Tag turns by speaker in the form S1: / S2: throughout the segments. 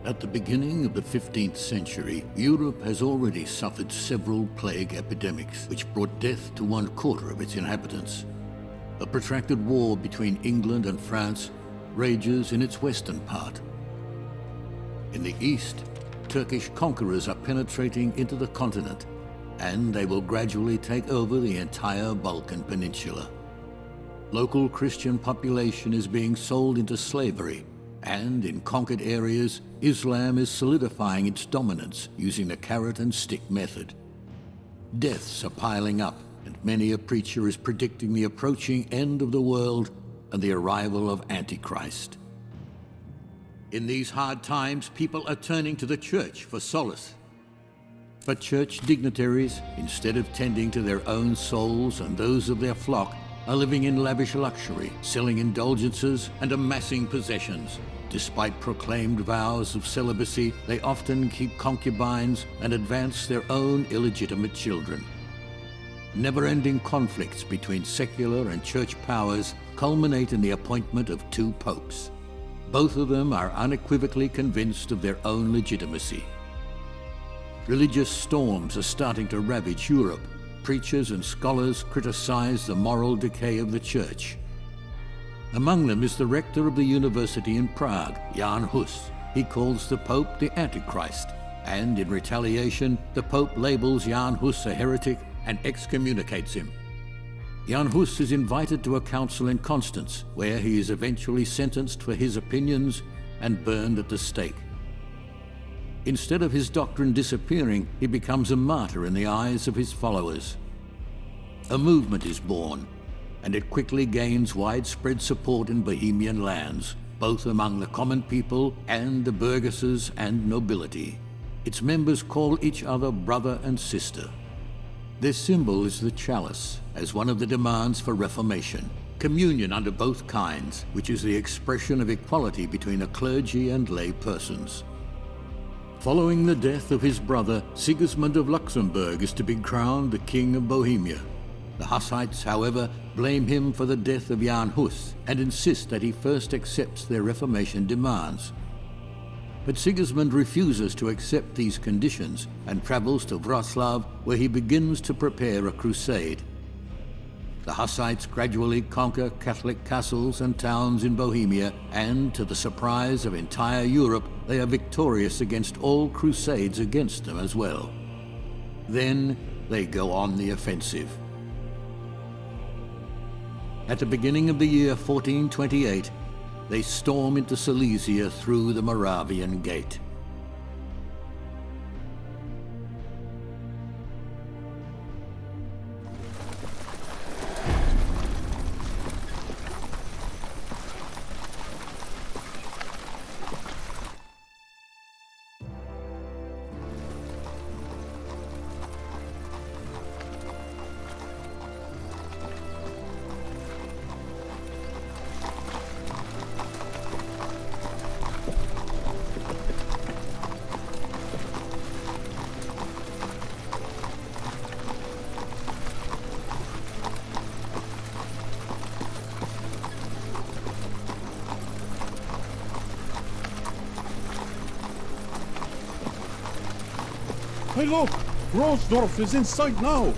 S1: At the beginning of the 15th century, Europe has already suffered several plague epidemics, which brought death to 1/4 of its inhabitants. A protracted war between England and France rages in its western part. In the east, Turkish conquerors are penetrating into the continent, and they will gradually take over the entire Balkan Peninsula. Local Christian population is being sold into slavery, and in conquered areas, Islam is solidifying its dominance using the carrot and stick method. Deaths are piling up, and many a preacher is predicting the approaching end of the world and the arrival of Antichrist. In these hard times, people are turning to the church for solace. But church dignitaries, instead of tending to their own souls and those of their flock, are living in lavish luxury, selling indulgences and amassing possessions. Despite proclaimed vows of celibacy, they often keep concubines and advance their own illegitimate children. Never-ending conflicts between secular and church powers culminate in the appointment of 2 popes. Both of them are unequivocally convinced of their own legitimacy. Religious storms are starting to ravage Europe. Preachers and scholars criticize the moral decay of the church. Among them is the rector of the university in Prague, Jan Hus. He calls the Pope the Antichrist, and in retaliation, the Pope labels Jan Hus a heretic and excommunicates him. Jan Hus is invited to a council in Constance, where he is eventually sentenced for his opinions and burned at the stake. Instead of his doctrine disappearing, he becomes a martyr in the eyes of his followers. A movement is born, and it quickly gains widespread support in Bohemian lands, both among the common people and the burgesses and nobility. Its members call each other brother and sister. Their symbol is the chalice, as one of the demands for reformation. Communion under both kinds, which is the expression of equality between the clergy and lay persons. Following the death of his brother, Sigismund of Luxembourg is to be crowned the King of Bohemia. The Hussites, however, blame him for the death of Jan Hus and insist that he first accepts their Reformation demands. But Sigismund refuses to accept these conditions and travels to Wrocław, where he begins to prepare a crusade. The Hussites gradually conquer Catholic castles and towns in Bohemia, and to the surprise of entire Europe, they are victorious against all crusades against them as well. Then they go on the offensive. At the beginning of the year 1428, they storm into Silesia through the Moravian Gate.
S2: Hey look! Grossdorf is in sight now!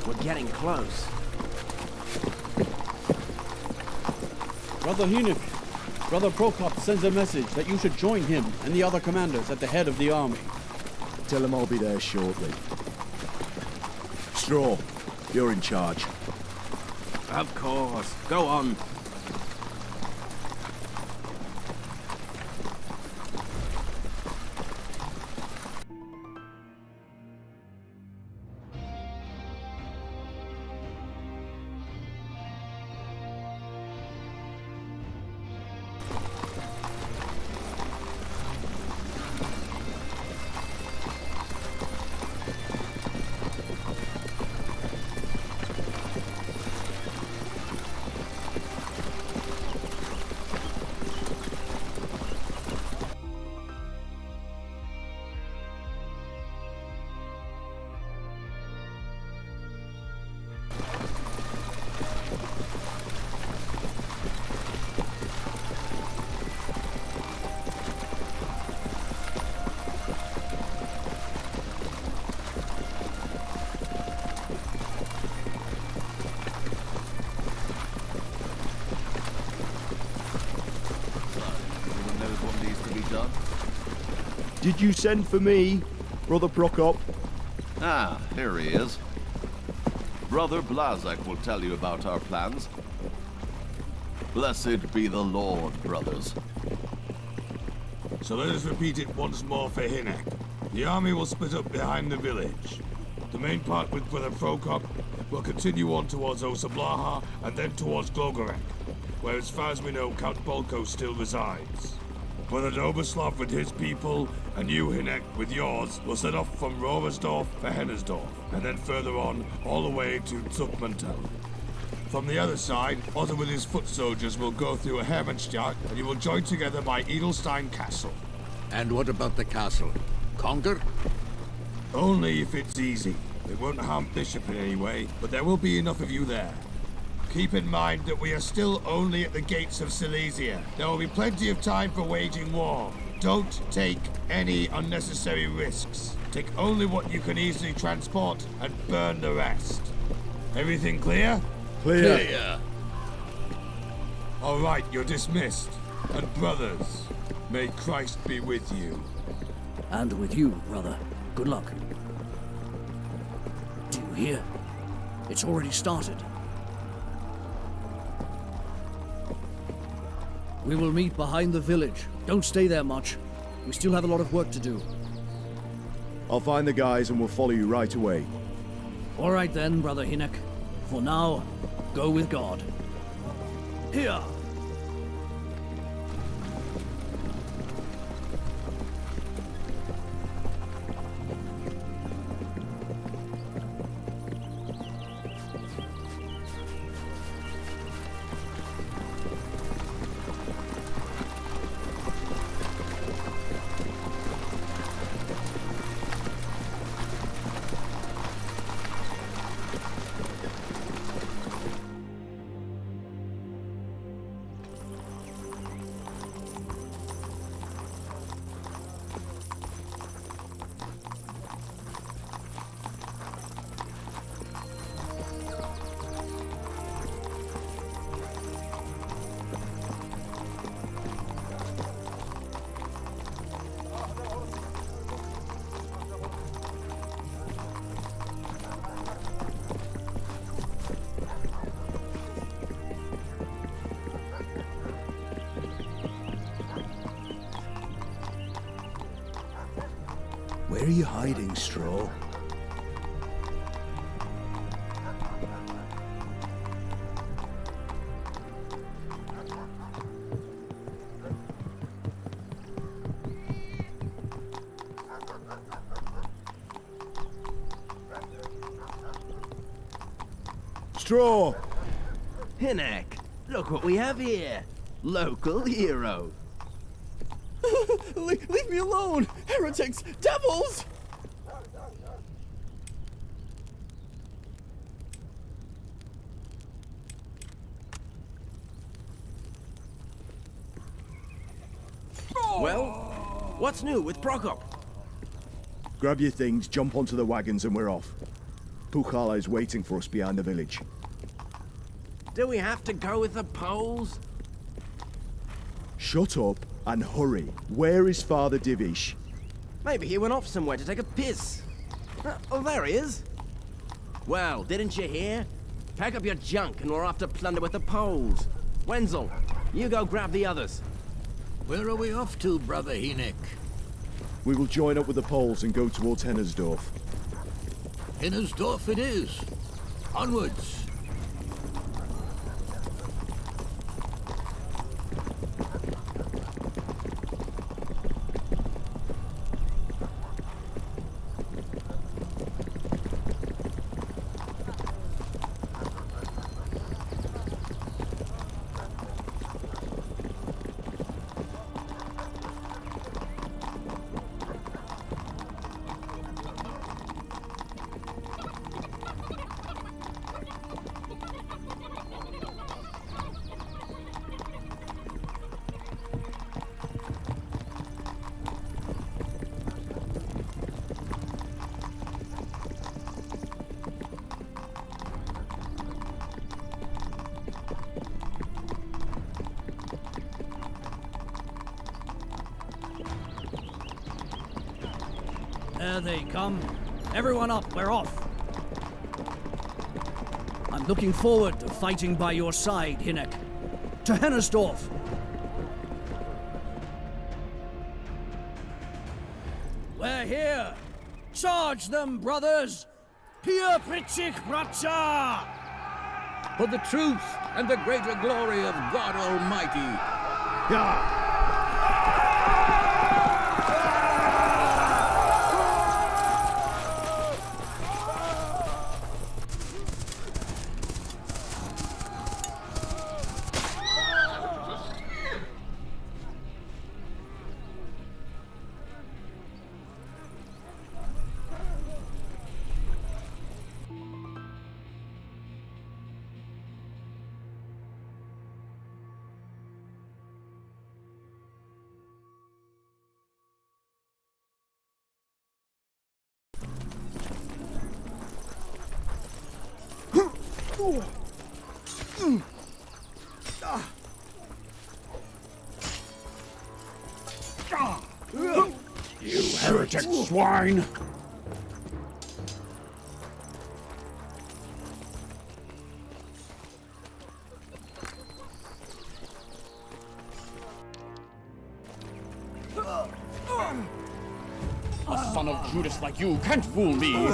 S3: We're getting close.
S2: Brother Hynek, Brother Prokop sends a message that you should join him and the other commanders at the head of the army.
S4: Tell him I'll be there shortly. Straw, you're in charge.
S3: Of course. Go on.
S4: Did you send for me, Brother Prokop?
S5: Ah, here he is. Brother Blazak will tell you about our plans. Blessed be the Lord, brothers.
S6: So let us repeat it once more for Hinek. The army will split up behind the village. The main part with Brother Prokop will continue on towards Osablaha and then towards Glogorek, where as far as we know Count Bolko still resides. Brother Doberslav with his people, and you, Hinek, with yours, will set off from Roversdorf for Hennersdorf, and then further on, all the way to Zuckmantel. From the other side, Otto with his foot soldiers will go through Hermannstadt, and you will join together by Edelstein Castle.
S1: And what about the castle? Conquer?
S6: Only if it's easy. It won't harm Bishop in any way, but there will be enough of you there. Keep in mind that we are still only at the gates of Silesia. There will be plenty of time for waging war. Don't take any unnecessary risks. Take only what you can easily transport and burn the rest. Everything clear?
S1: Clear.
S6: All right, you're dismissed. And brothers, may Christ be with you.
S7: And with you, brother. Good luck. Do you hear? It's already started. We will meet behind the village. Don't stay there much. We still have a lot of work to do.
S4: I'll find the guys and we'll follow you right away.
S7: All right then, Brother Hinek. For now, go with God. Here!
S4: Where are you hiding, Straw? Straw!
S3: Hinek, look what we have here. Local hero.
S2: Leave me alone! Heretics! Devils!
S3: Well, what's new with Prokop?
S4: Grab your things, jump onto the wagons and we're off. Pukala is waiting for us behind the village.
S3: Do we have to go with the Poles?
S4: Shut up and hurry. Where is Father Divish?
S3: Maybe he went off somewhere to take a piss. Oh, there he is. Well, didn't you hear? Pack up your junk and we're off to plunder with the Poles. Wenzel, you go grab the others.
S1: Where are we off to, Brother Hinek?
S4: We will join up with the Poles and go towards Hennersdorf.
S1: Hennersdorf it is. Onwards.
S7: There they come. Everyone up, we're off. I'm looking forward to fighting by your side, Hinek. To Hennersdorf. We're here. Charge them, brothers. Pia Pritschik Bracha!
S1: For the truth and the greater glory of God Almighty.
S2: You heretic swine! A son of Judas like you can't fool me!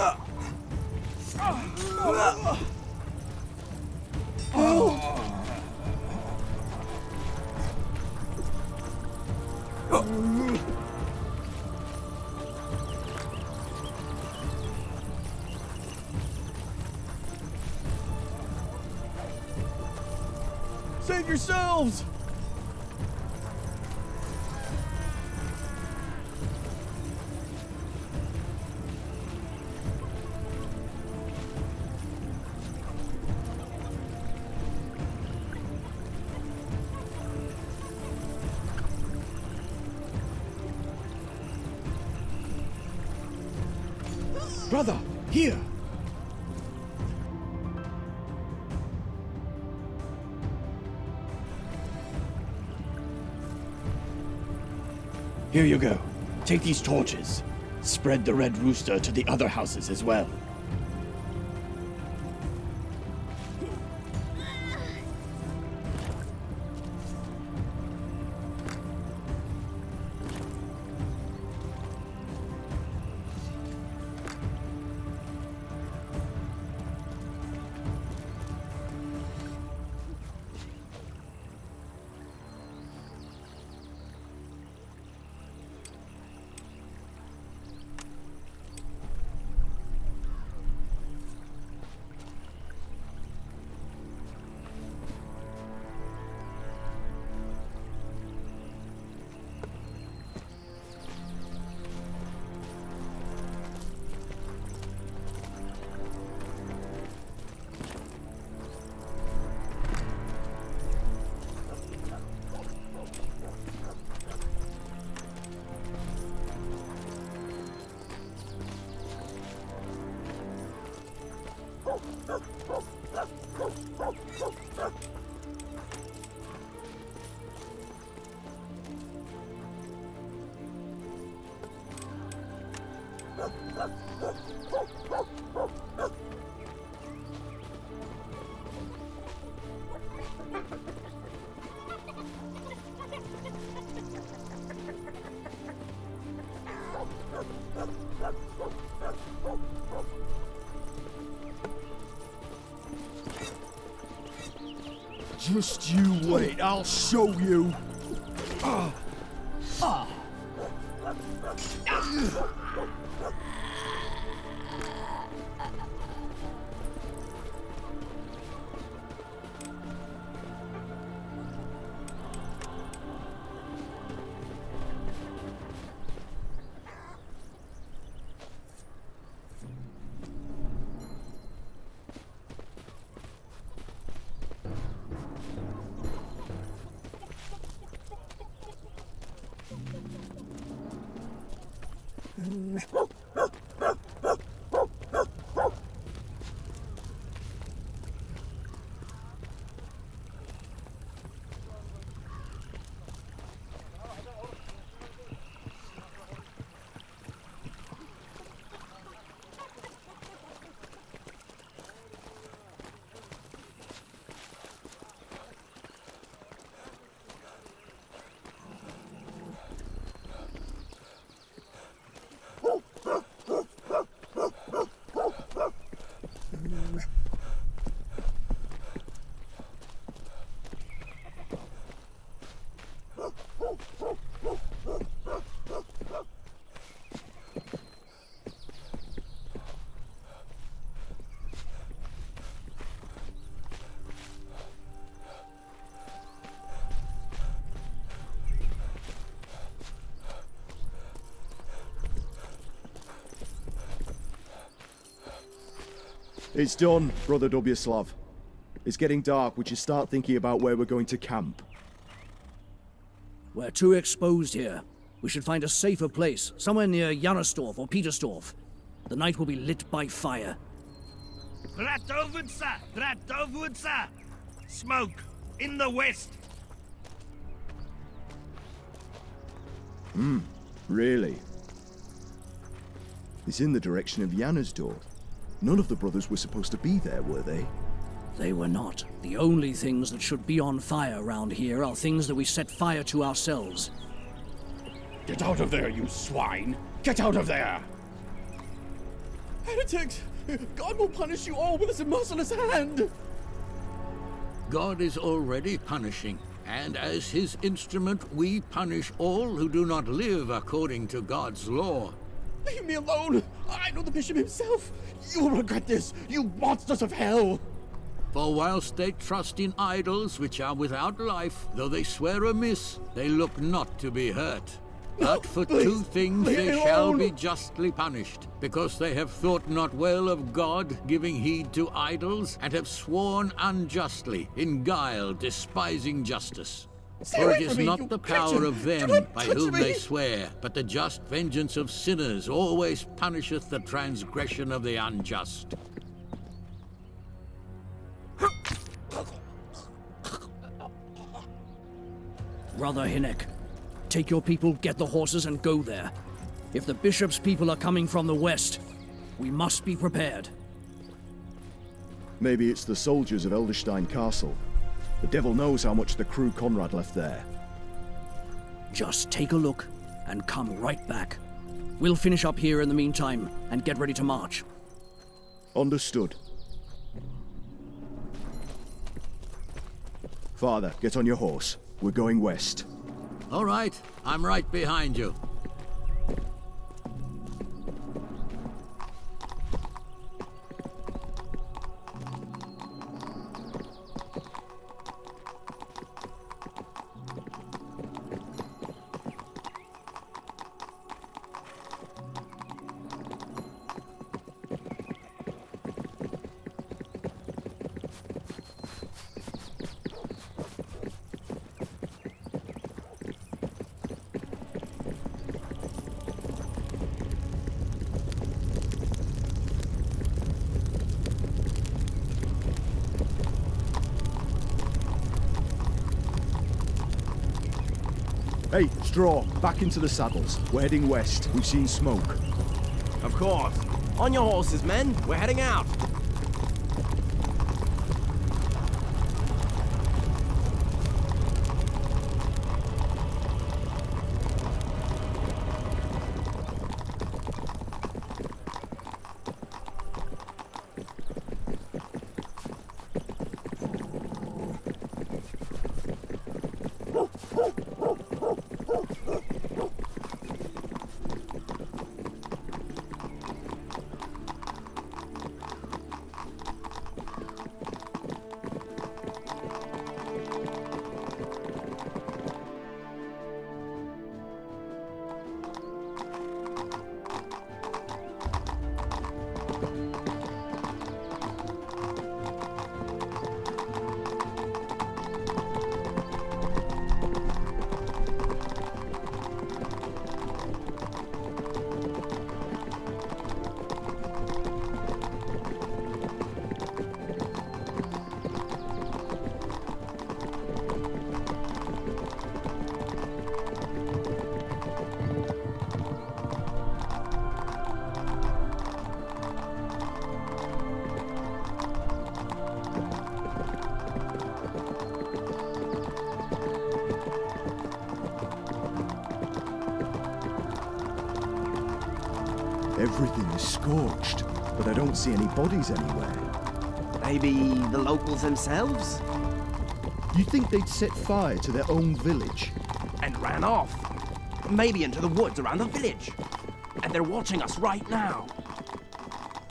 S2: Save yourselves! Brother, here! Here you go. Take these torches. Spread the red rooster to the other houses as well.
S4: Just you wait, I'll show you. It's done, Brother Dobyaslav. It's getting dark. We should start thinking about where we're going to camp.
S7: We're too exposed here. We should find a safer place, somewhere near Janostorf or Petersdorf. The night will be lit by fire.
S8: Dratovutsa! Dratovutsa! Smoke! In the west!
S4: Really? It's in the direction of Janosdorf. None of the brothers were supposed to be there, were they?
S7: They were not. The only things that should be on fire around here are things that we set fire to ourselves.
S2: Get out of there, you swine! Get out of there! Heretics! God will punish you all with his merciless hand!
S1: God is already punishing, and as his instrument, we punish all who do not live according to God's law.
S2: Leave me alone! I know the bishop himself! You will regret this, you monsters of hell!
S1: For whilst they trust in idols which are without life, though they swear amiss, they look not to be hurt. But for two things
S2: leave
S1: they
S2: me
S1: shall
S2: alone.
S1: be justly punished, because they have thought not well of God, giving heed to idols, and have sworn unjustly, in guile, despising justice.
S2: Stay
S1: For
S2: away
S1: it is
S2: from me,
S1: not
S2: you
S1: the power
S2: creature.
S1: of
S2: Do
S1: them
S2: not
S1: by
S2: touch
S1: whom
S2: me.
S1: they swear, but the just vengeance of sinners always punisheth the transgression of the unjust.
S7: Brother Hinek, take your people, get the horses, and go there. If the bishop's people are coming from the west, we must be prepared.
S4: Maybe it's the soldiers of Elderstein Castle. The devil knows how much the crew Conrad left there.
S7: Just take a look and come right back. We'll finish up here in the meantime and get ready to march.
S4: Understood. Father, get on your horse. We're going west.
S1: All right, I'm right behind you.
S4: Hey, Straw, back into the saddles. We're heading west. We've seen smoke.
S3: Of course. On your horses, men. We're heading out.
S4: Everything is scorched, but I don't see any bodies anywhere.
S3: Maybe the locals themselves?
S4: You'd think they'd set fire to their own village.
S3: And ran off. Maybe into the woods around the village. And they're watching us right now.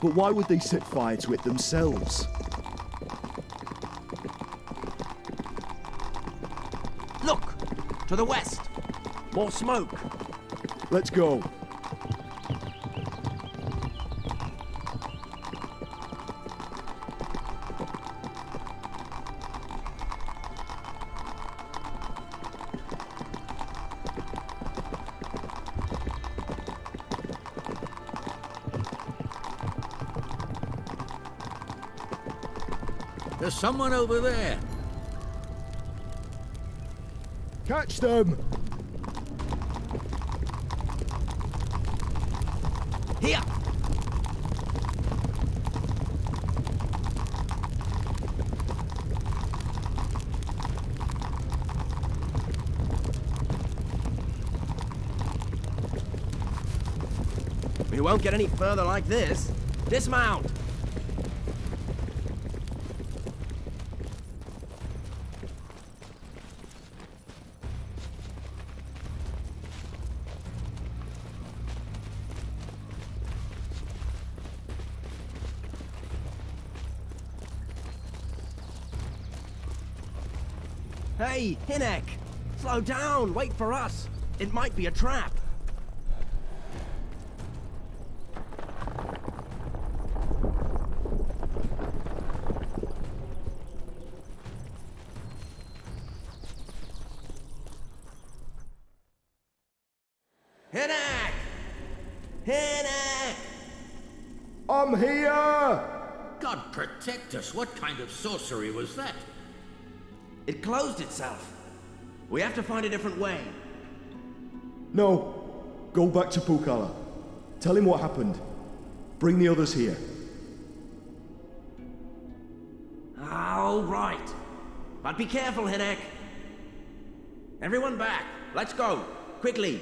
S4: But why would they set fire to it themselves?
S3: Look! To the west! More smoke!
S4: Let's go.
S1: There's someone over there.
S4: Catch them!
S3: Here! We won't get any further like this. Dismount! Hey, Hinek! Slow down! Wait for us! It might be a trap! Hinek! Hinek!
S4: I'm here!
S1: God protect us, what kind of sorcery was that?
S3: It closed itself. We have to find a different way.
S4: No. Go back to Pukala. Tell him what happened. Bring the others here.
S3: All right. But be careful, Hinek. Everyone back. Let's go. Quickly.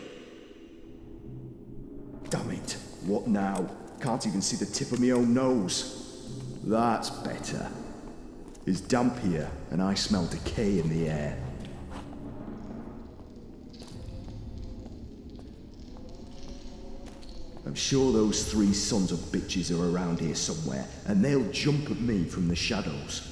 S4: Damn it. What now? Can't even see the tip of my own nose. That's better. It's damp here, and I smell decay in the air. I'm sure those three sons of bitches are around here somewhere, and they'll jump at me from the shadows.